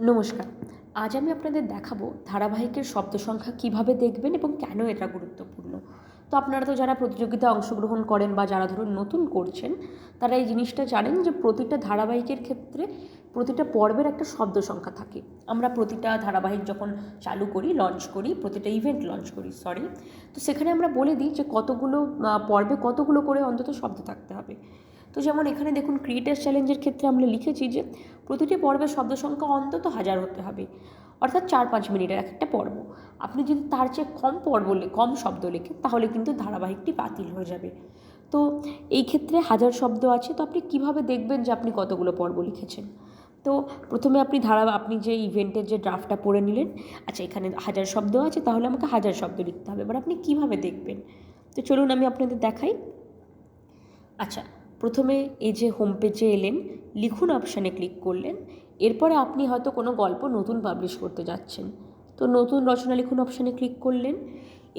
নমস্কার। আজ আমি আপনাদের দেখাবো ধারাবাহিকের শব্দ সংখ্যা কীভাবে দেখবেন এবং কেন এটা গুরুত্বপূর্ণ। তো আপনারা তো যারা প্রতিযোগিতায় অংশগ্রহণ করেন বা যারা ধরুন নতুন করছেন, তারা এই জিনিসটা জানেন যে প্রতিটা ধারাবাহিকের ক্ষেত্রে প্রতিটা পর্বের একটা শব্দ সংখ্যা থাকে। আমরা প্রতিটা ধারাবাহিক যখন চালু করি, লঞ্চ করি, প্রতিটা ইভেন্ট লঞ্চ করি তো সেখানে আমরা বলে দিই যে কতগুলো পর্বে কতগুলো করে অন্তত শব্দ থাকতে হবে। তো যেমন এখানে দেখুন ক্রিয়েটার্স চ্যালেঞ্জের ক্ষেত্রে আমরা লিখেছি যে প্রতিটি পর্বের শব্দ সংখ্যা অন্তত 1000 হতে হবে, অর্থাৎ 4-5 মিনিটের এক একটা পর্ব। আপনি যদি তার চেয়ে কম শব্দ লেখেন তাহলে কিন্তু ধারাবাহিকটি বাতিল হয়ে যাবে। তো এই ক্ষেত্রে 1000 শব্দ আছে, তো আপনি কিভাবে দেখবেন যে আপনি কতগুলো পর্ব লিখেছেন? তো প্রথমে আপনি যে ইভেন্টের যে ড্রাফটটা পড়ে নিলেন, আচ্ছা এখানে 1000 শব্দ আছে, তাহলে আমাকে 1000 শব্দ লিখতে হবে। এবার আপনি কীভাবে দেখবেন? তো চলুন আমি আপনাদের দেখাই। আচ্ছা, প্রথমে এই যে হোম পেজে এলেন, লিখুন অপশানে ক্লিক করলেন। এরপরে আপনি হয়তো কোনো গল্প নতুন পাবলিশ করতে যাচ্ছেন, তো নতুন রচনা লিখুন অপশানে ক্লিক করলেন।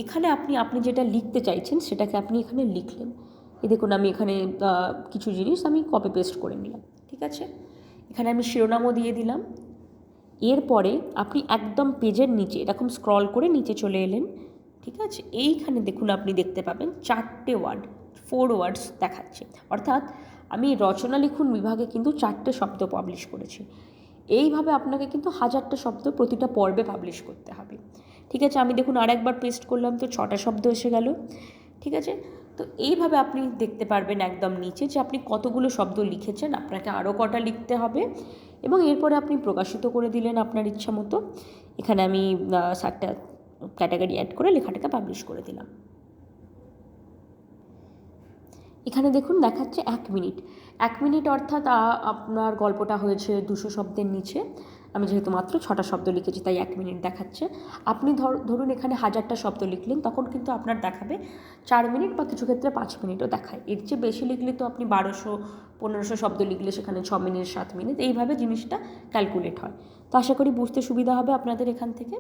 এখানে আপনি যেটা লিখতে চাইছেন সেটাকে আপনি এখানে লিখলেন। এই দেখুন আমি এখানে কিছু জিনিস আমি কপি পেস্ট করে নিলাম, ঠিক আছে। এখানে আমি শিরোনামও দিয়ে দিলাম। এরপরে আপনি একদম পেজের নিচে এরকম স্ক্রল করে নিচে চলে এলেন, ঠিক আছে। এইখানে দেখুন আপনি দেখতে পাবেন 4টে ওয়ার্ড, 4 ওয়ার্ডস দেখাচ্ছে, অর্থাৎ আমি রচনা লিখুন বিভাগে কিন্তু 4টে শব্দ পাবলিশ করেছি। এইভাবে আপনাকে কিন্তু 1000টা শব্দ প্রতিটা পর্বে পাবলিশ করতে হবে, ঠিক আছে। আমি দেখুন আরেকবার পেস্ট করলাম, তো 6টা শব্দ এসে গেল, ঠিক আছে। তো এইভাবে আপনি দেখতে পারবেন একদম নিচে যে আপনি কতগুলো শব্দ লিখেছেন, আপনাকে আরও কটা লিখতে হবে, এবং এরপরে আপনি প্রকাশিত করে দিলেন আপনার ইচ্ছা মতো। এখানে আমি 7টা ক্যাটাগরি অ্যাড করে লেখাটাকে পাবলিশ করে দিলাম। এখানে দেখুন দেখাচ্ছে 1 মিনিট। 1 মিনিট অর্থাৎ আপনার গল্পটা হয়েছে 200 শব্দের নিচে। আমি যেহেতু মাত্র 6টা শব্দ লিখেছি তাই 1 মিনিট দেখাচ্ছে। আপনি ধরুন এখানে 1000টা শব্দ লিখলেন, তখন কিন্তু আপনার দেখাবে 4 মিনিট বা কিছু ক্ষেত্রে 5 মিনিটও দেখায়। এর চেয়ে বেশি লিখলে তো আপনি 1200-1500 শব্দ লিখলে সেখানে 6 মিনিট 7 মিনিট এইভাবে জিনিসটা ক্যালকুলেট হয়। তো আশা করি বুঝতে সুবিধা হবে আপনাদের এখান থেকে।